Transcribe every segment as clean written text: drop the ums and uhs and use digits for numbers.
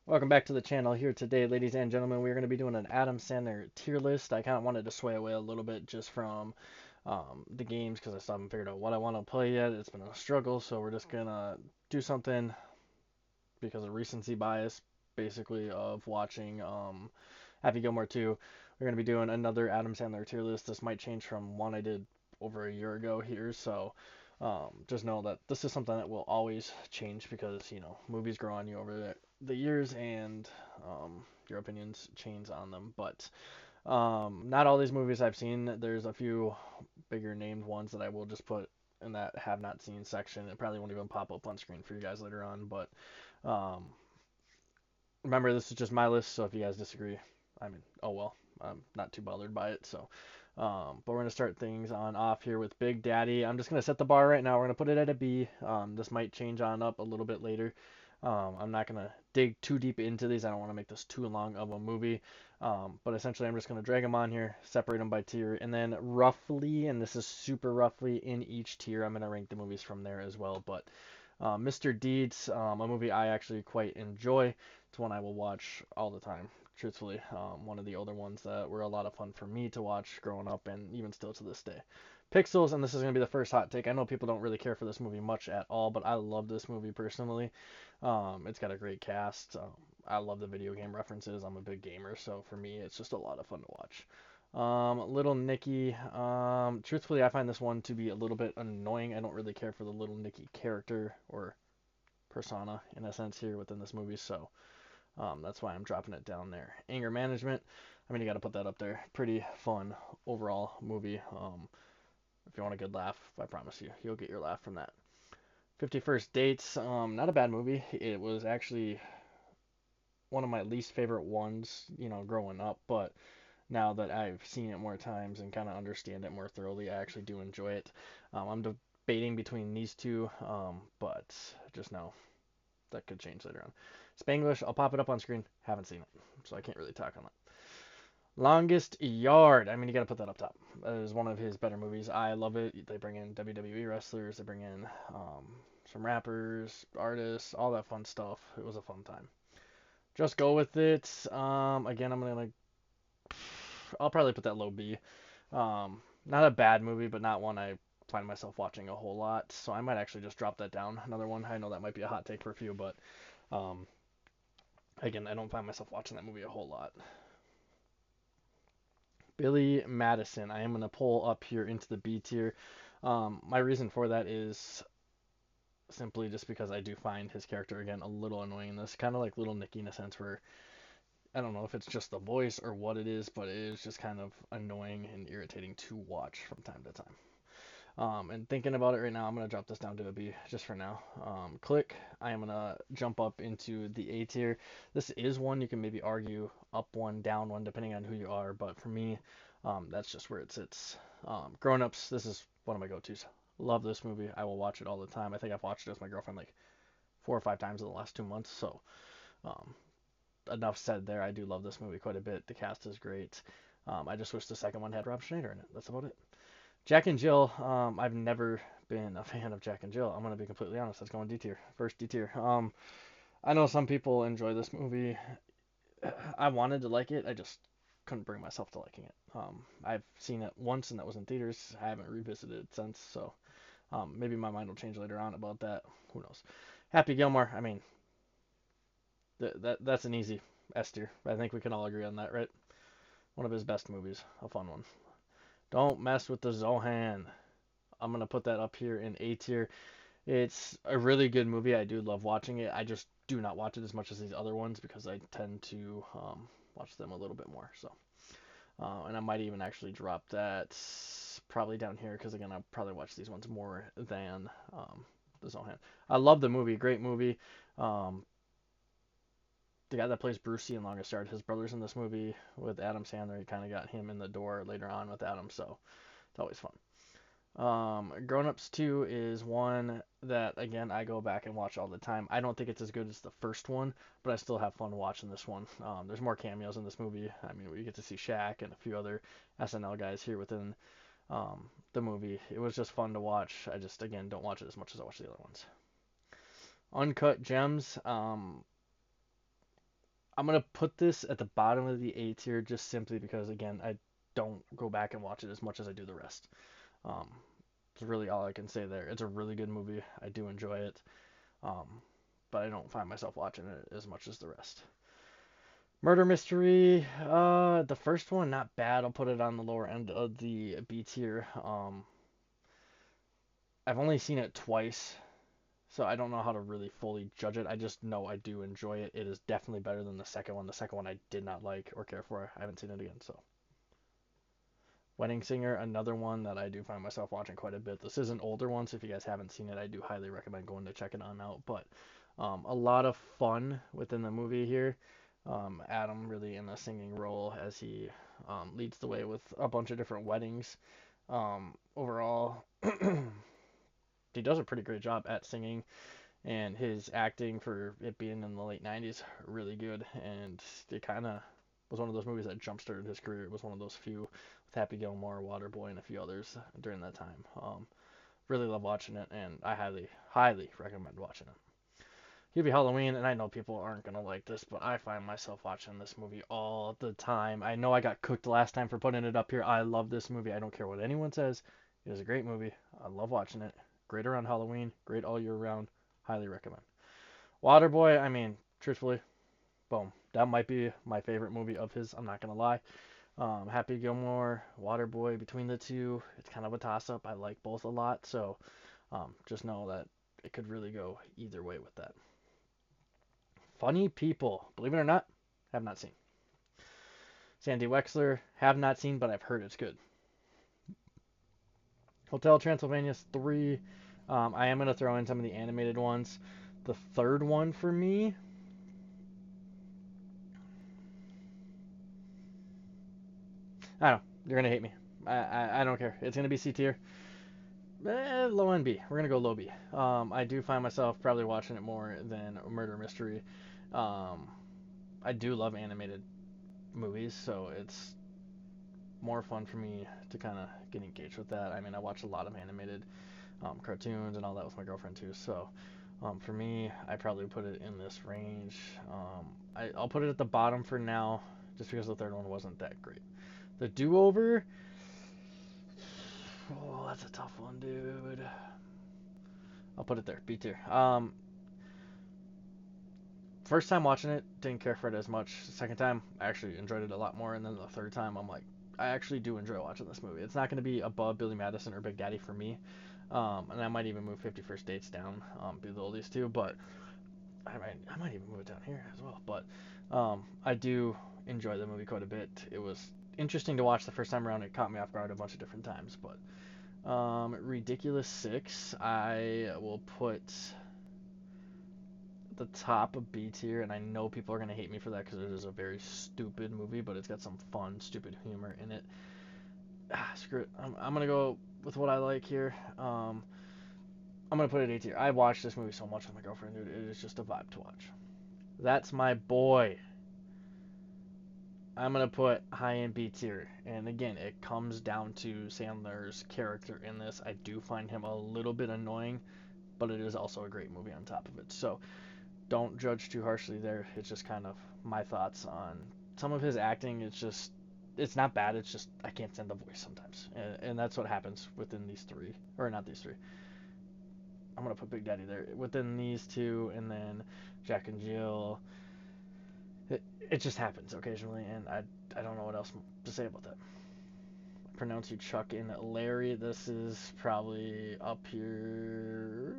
Welcome back to the channel. Here today, ladies and gentlemen, we're going to be doing an Adam Sandler tier list. I kind of wanted to sway away a little bit just from the games because I still haven't figured out what I want to play yet. It's been a struggle, so we're just going to do something because of recency bias, basically, of watching Happy Gilmore 2. We're going to be doing another Adam Sandler tier list. This might change from one I did over a year ago here, so just know that this is something that will always change because, movies grow on you over the years and your opinions change on them. But not all these movies I've seen. There's a few bigger named ones that I will just put in that have not seen section. It probably won't even pop up on screen for you guys later on. But um, remember, this is just my list, so if you guys disagree, I mean, oh well, I'm not too bothered by it. So, but we're gonna start things on off here with Big Daddy. I'm just gonna set the bar right now. We're gonna put it at a B. This might change on up a little bit later. I'm not gonna dig too deep into these. I don't want to make this too long of a movie. But essentially, I'm just gonna drag them on here, separate them by tier, and then roughly, and this is super roughly in each tier, I'm gonna rank the movies from there as well. But Mr. Deeds, a movie I actually quite enjoy. It's one I will watch all the time, truthfully. One of the older ones that were a lot of fun for me to watch growing up and even still to this day. Pixels, and this is going to be the first hot take. I know people don't really care for this movie much at all, but I love this movie personally. It's got a great cast. I love the video game references. I'm a big gamer, so for me, it's just a lot of fun to watch. Little Nicky. Truthfully, I find this one to be a little bit annoying. I don't really care for the Little Nicky character or persona in a sense here within this movie, so that's why I'm dropping it down there. Anger Management. I mean, you got to put that up there. Pretty fun overall movie. If you want a good laugh, I promise you, you'll get your laugh from that. 51st Dates. Not a bad movie. It was actually one of my least favorite ones, growing up, but now that I've seen it more times and kind of understand it more thoroughly, I actually do enjoy it. I'm debating between these two, but just know that could change later on. Spanglish, I'll pop it up on screen. Haven't seen it, so I can't really talk on that. Longest Yard. I mean, you got to put that up top. That is one of his better movies. I love it. They bring in WWE wrestlers. They bring in some rappers, artists, all that fun stuff. It was a fun time. Just go with it. Again, I'll probably put that low B. Not a bad movie, but not one I find myself watching a whole lot. So I might actually just drop that down. Another one. I know that might be a hot take for a few, but um, again, I don't find myself watching that movie a whole lot. Billy Madison. I am going to pull up here into the B tier. My reason for that is simply just because I do find his character, again, a little annoying in this. Kind of like Little Nicky in a sense where I don't know if it's just the voice or what it is, but it is just kind of annoying and irritating to watch from time to time. And thinking about it right now, I'm going to drop this down to a B just for now. Click. I am going to jump up into the A tier. This is one you can maybe argue up one, down one, depending on who you are. But for me, that's just where it sits. Grown Ups, this is one of my go-tos. Love this movie. I will watch it all the time. I think I've watched it with my girlfriend like 4 or 5 times in the last 2 months. So um, enough said there. I do love this movie quite a bit. The cast is great. I just wish the second one had Rob Schneider in it. That's about it. Jack and Jill, I've never been a fan of Jack and Jill. I'm gonna be completely honest. Let's go on D tier. First D tier. I know some people enjoy this movie. I wanted to like it. I just couldn't bring myself to liking it. I've seen it once and that was in theaters. I haven't revisited it since, so maybe my mind will change later on about that. Who knows? Happy Gilmore. I mean, that's an easy S tier. I think we can all agree on that, right? One of his best movies. A fun one. Don't mess with the Zohan. I'm gonna put that up here in A tier. It's a really good movie. I do love watching it. I just do not watch it as much as these other ones because I tend to watch them a little bit more. So, and I might even actually drop that probably down here because again, I'll probably watch these ones more than the Zohan. I love the movie. Great movie. Um, the guy that plays Brucey in Longest Yard, his brother's in this movie with Adam Sandler. He kind of got him in the door later on with Adam, so it's always fun. Grown Ups 2 is one that, again, I go back and watch all the time. I don't think it's as good as the first one, but I still have fun watching this one. There's more cameos in this movie. I mean, we get to see Shaq and a few other SNL guys here within the movie. It was just fun to watch. I just, again, don't watch it as much as I watch the other ones. Uncut Gems. I'm gonna put this at the bottom of the A tier just simply because again I don't go back and watch it as much as I do the rest. Um, it's really all I can say there. It's a really good movie. I do enjoy it, um, but I don't find myself watching it as much as the rest. Murder Mystery, the first one not bad. I'll put it on the lower end of the B tier. I've only seen it twice, so I don't know how to really fully judge it. I just know I do enjoy it. It is definitely better than the second one. The second one I did not like or care for. I haven't seen it again, so. Wedding Singer, another one that I do find myself watching quite a bit. This is an older one, so if you guys haven't seen it, I do highly recommend going to check it on out. But a lot of fun within the movie here. Adam really in a singing role as he leads the way with a bunch of different weddings. Overall, he does a pretty great job at singing, and his acting for it being in the late 90s really good, and it kind of was one of those movies that jump started his career. It was one of those few with Happy Gilmore, Waterboy, and a few others during that time. Really love watching it, and I highly recommend watching it. Hubie Halloween, and I know people aren't gonna like this, but I find myself watching this movie all the time. I know I got cooked last time for putting it up here. I love this movie. I don't care what anyone says. It is a great movie. I love watching it. Great around Halloween. Great all year round. Highly recommend. Waterboy, I mean, truthfully, boom. That might be my favorite movie of his. I'm not gonna lie. Happy Gilmore, Waterboy, between the two, it's kind of a toss-up. I like both a lot, so just know that it could really go either way with that. Funny People, believe it or not, have not seen. Sandy Wexler, have not seen, but I've heard it's good. Hotel Transylvania 3, I am gonna throw in some of the animated ones. The third one for me, I don't know. You're gonna hate me. I don't care. It's gonna be C tier. Low end B. We're gonna go low B. I do find myself probably watching it more than Murder Mystery. Um, I do love animated movies, so it's more fun for me to kind of get engaged with that. I mean, I watch a lot of animated cartoons and all that with my girlfriend too. So for me, I probably put it in this range. I'll put it at the bottom for now, just because the third one wasn't that great. The Do Over. Oh, that's a tough one, dude. I'll put it there, B tier. First time watching it, didn't care for it as much. Second time, I actually enjoyed it a lot more, and then the third time, I'm like, I actually do enjoy watching this movie. It's not going to be above Billy Madison or Big Daddy for me, and I might even move 50 First Dates down below these two, but I might even move it down here as well. But I do enjoy the movie quite a bit. It was interesting to watch the first time around. It caught me off guard a bunch of different times, but Ridiculous Six, I will put the top of B tier, and I know people are gonna hate me for that because it is a very stupid movie, but it's got some fun, stupid humor in it. Screw it. I'm gonna go with what I like here. I'm gonna put it A tier. I watched this movie so much with my girlfriend, dude. It is just a vibe to watch. That's My Boy. I'm gonna put high in B tier, and again, it comes down to Sandler's character in this. I do find him a little bit annoying, but it is also a great movie on top of it. So don't judge too harshly there. It's just kind of my thoughts on some of his acting. It's not bad. It's just I can't stand the voice sometimes, and that's what happens within these three, or not these three. I'm gonna put Big Daddy there within these two, and then Jack and Jill. It just happens occasionally, and I don't know what else to say about that. I pronounce you Chuck and Larry. This is probably up here.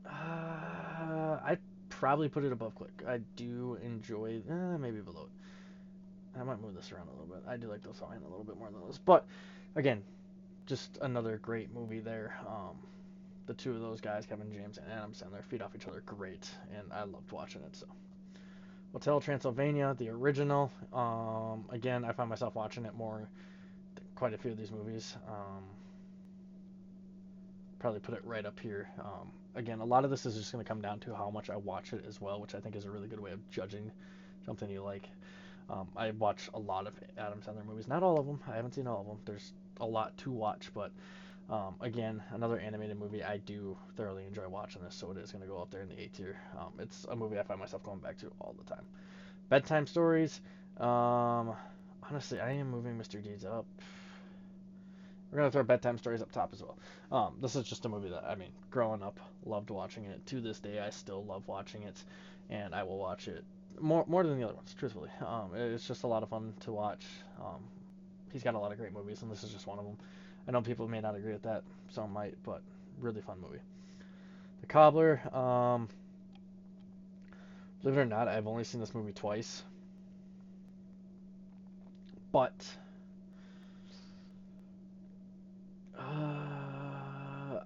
I probably put it above Click. I do enjoy, maybe below it. I might move this around a little bit. I do like the song a little bit more than this, but again, just another great movie there. The two of those guys, Kevin James and Adam Sandler, feed off each other great, and I loved watching it. So, Hotel Transylvania, the original. Again, I find myself watching it more. Quite a few of these movies. Probably put it right up here. Again, a lot of this is just going to come down to how much I watch it as well, which I think is a really good way of judging something you like. I watch a lot of Adam Sandler movies, not all of them. I haven't seen all of them. There's a lot to watch, but Again, another animated movie. I do thoroughly enjoy watching this, so it is going to go up there in the A tier. It's a movie I find myself going back to all the time. Bedtime stories. Um, Honestly, I am moving Mr. Deeds up. We're gonna throw bedtime stories up top as well. This is just a movie that, I mean, growing up, loved watching it. To this day, I still love watching it, and I will watch it more than the other ones. Truthfully, it's just a lot of fun to watch. He's got a lot of great movies, and this is just one of them. I know people may not agree with that, some might, but really fun movie. The Cobbler. Believe it or not, I've only seen this movie twice, but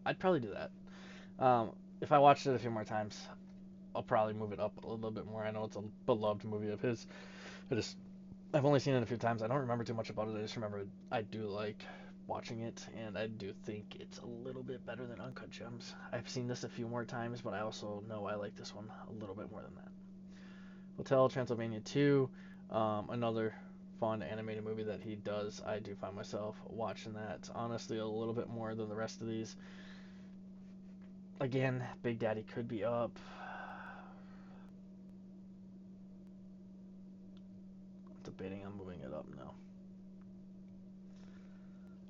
I'd probably do that. If I watched it a few more times, I'll probably move it up a little bit more. I know it's a beloved movie of his. I just I've only seen it a few times. I don't remember too much about it. I just remember I do like watching it, and I do think it's a little bit better than Uncut Gems. I've seen this a few more times, but I also know I like this one a little bit more than that. Hotel Transylvania 2, another fun animated movie that he does. I do find myself watching that honestly a little bit more than the rest of these. Again, Big Daddy could be up. I'm debating on moving it up now.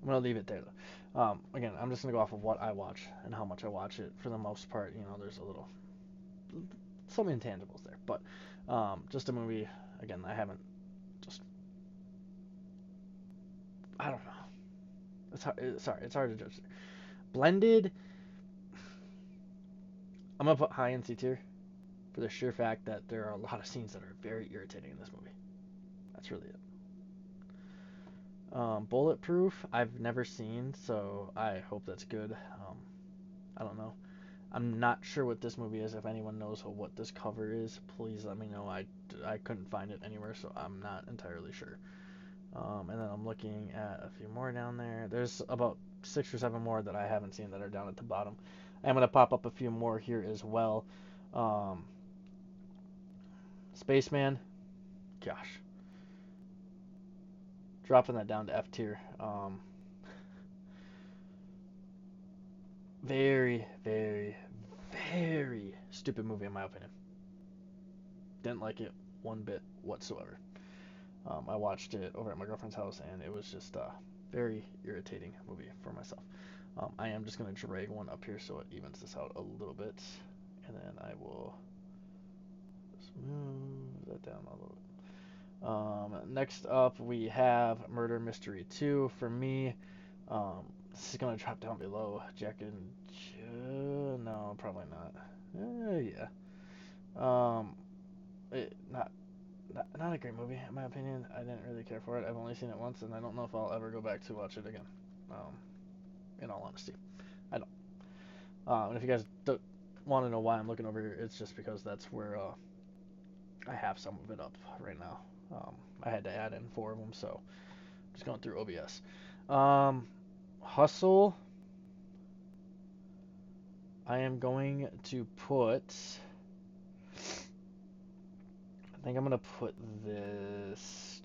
I'm gonna leave it there though. Again, I'm just gonna go off of what I watch and how much I watch it. For the most part, there's a little some intangibles there, but just a movie. Again, I haven't just I don't know. It's hard to judge. Blended, I'm gonna put high in C tier for the sheer fact that there are a lot of scenes that are very irritating in this movie. That's really it. Bulletproof, I've never seen, so I hope that's good. I don't know. I'm not sure what this movie is. If anyone knows what this cover is, please let me know. I couldn't find it anywhere, so I'm not entirely sure. And then I'm looking at a few more down there. There's about 6 or 7 more that I haven't seen that are down at the bottom. I'm going to pop up a few more here as well. Um, Spaceman, gosh, dropping that down to F tier. Very, very, very stupid movie in my opinion. Didn't like it one bit whatsoever. I watched it over at my girlfriend's house, and it was just a very irritating movie for myself. I am just going to drag one up here so it evens this out a little bit, and then I will just move that down a little bit. Next up, we have Murder Mystery 2. For me, this is going to drop down below Jack and Jill. No, probably not. Yeah. Um, not a great movie in my opinion. I didn't really care for it. I've only seen it once, and I don't know if I'll ever go back to watch it again. Um, in all honesty, I don't. And if you guys don't want to know why I'm looking over here, it's just because that's where I have some of it up right now. I had to add in 4 of them, so I'm just going through OBS. Hustle. I am going to put. I think I'm gonna put this.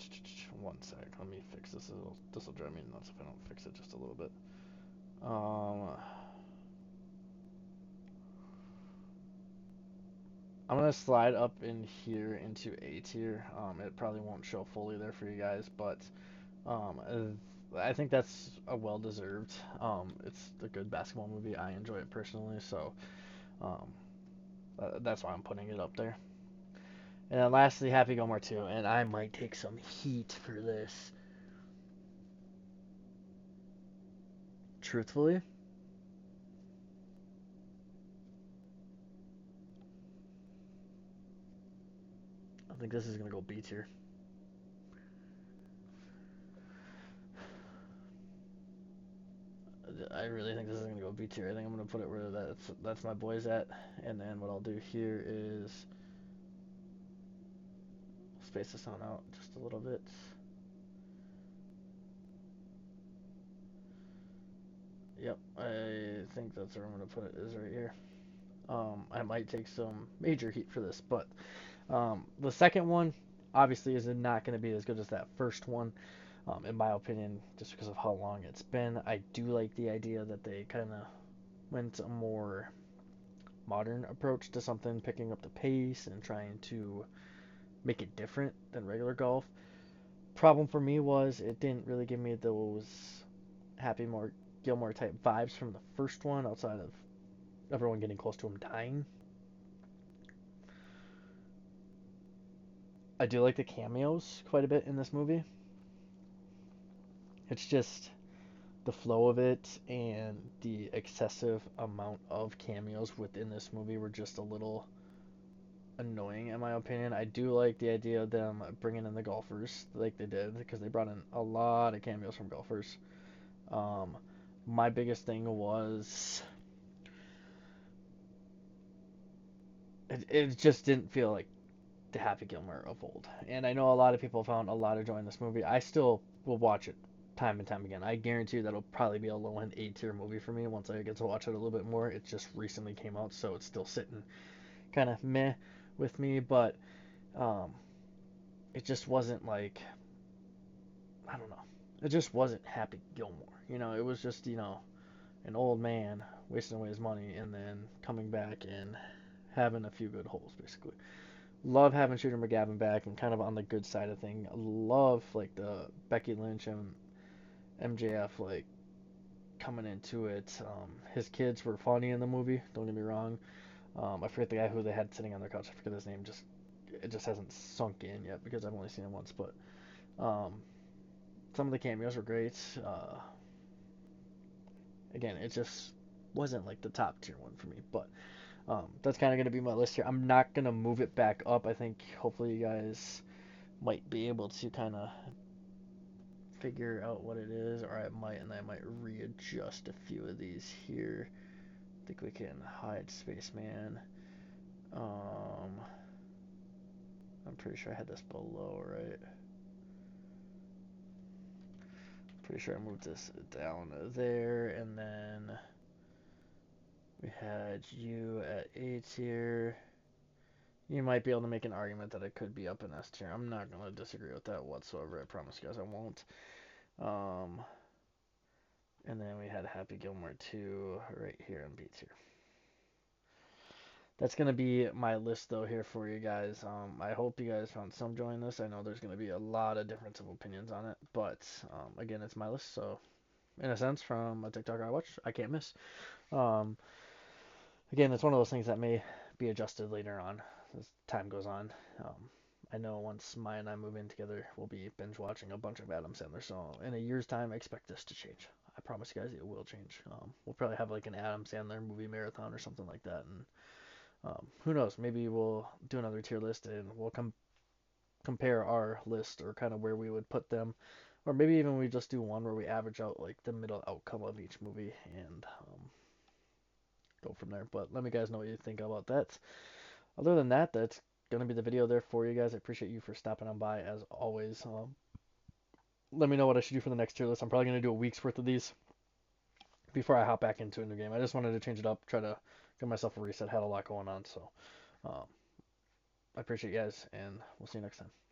One sec. Let me fix this. This will drive me nuts if I don't fix it just a little bit. I'm gonna slide up in here into A tier. It probably won't show fully there for you guys, but I think that's a well deserved. It's a good basketball movie. I enjoy it personally, so um, that's why I'm putting it up there. And then lastly, Happy Gilmore 2, and I might take some heat for this. Truthfully, I think this is gonna go B tier. I really think this is gonna go B tier. I think I'm gonna put it where that's my boys at, and then what I'll do here is space this one out just a little bit. Yep, I think that's where I'm gonna put it is right here. I might take some major heat for this, but the second one obviously is not going to be as good as that first one. in my opinion, just because of how long it's been. I do like the idea that they kind of went a more modern approach to something, picking up the pace and trying to make it different than regular golf. Problem for me was it didn't really give me those Happy more Gilmore type vibes from the first one, outside of everyone getting close to him dying. I do like the cameos quite a bit in this movie. It's just the flow of it and the excessive amount of cameos within this movie were just a little annoying in my opinion. I do like the idea of them bringing in the golfers like they did, because they brought in a lot of cameos from golfers. Um, my biggest thing was it just didn't feel like the Happy Gilmore of old. And I know a lot of people found a lot of joy in this movie. I still will watch it time and time again. I guarantee you that'll probably be a low end A tier movie for me once I get to watch it a little bit more. It just recently came out, so it's still sitting kind of meh with me, but um, it just wasn't like, I don't know. It just wasn't Happy Gilmore. It was just, an old man wasting away his money and then coming back and having a few good holes, basically. Love having Shooter McGavin back and kind of on the good side of thing. Love like the Becky Lynch and MJF like coming into it. His kids were funny in the movie. Don't get me wrong. I forget the guy who they had sitting on their couch. I forget his name. It just hasn't sunk in yet because I've only seen it once. But um, some of the cameos were great. Again, it just wasn't like the top tier one for me. But that's kind of going to be my list here. I'm not going to move it back up. I think hopefully you guys might be able to kind of figure out what it is, or I might readjust a few of these here. I think we can hide Spaceman. Um, I'm pretty sure I had this below, right? Pretty sure I moved this down there, and then we had you at A tier. You might be able to make an argument that it could be up in S tier. I'm not going to disagree with that whatsoever. I promise you guys I won't. Um, and then we had Happy Gilmore 2 right here in B tier. That's going to be my list, though, here for you guys. I hope you guys found some joy in this. I know there's going to be a lot of difference of opinions on it, but again, it's my list, so in a sense, from a TikToker I watch, I can't miss. Um, Again, it's one of those things that may be adjusted later on as time goes on. Um, I know once Maya and I move in together, we'll be binge watching a bunch of Adam Sandler. So in a year's time, I expect this to change. I promise you guys, it will change. We'll probably have like an Adam Sandler movie marathon or something like that, and who knows? Maybe we'll do another tier list and we'll compare our list or kind of where we would put them, or maybe even we just do one where we average out like the middle outcome of each movie and go from there. But let me guys know what you think about that. Other than that, that's gonna be the video there for you guys. I appreciate you for stopping on by as always. Let me know what I should do for the next tier list. I'm probably gonna do a week's worth of these before I hop back into a new game. I just wanted to change it up, try to give myself a reset. Had a lot going on, so I appreciate you guys, and we'll see you next time.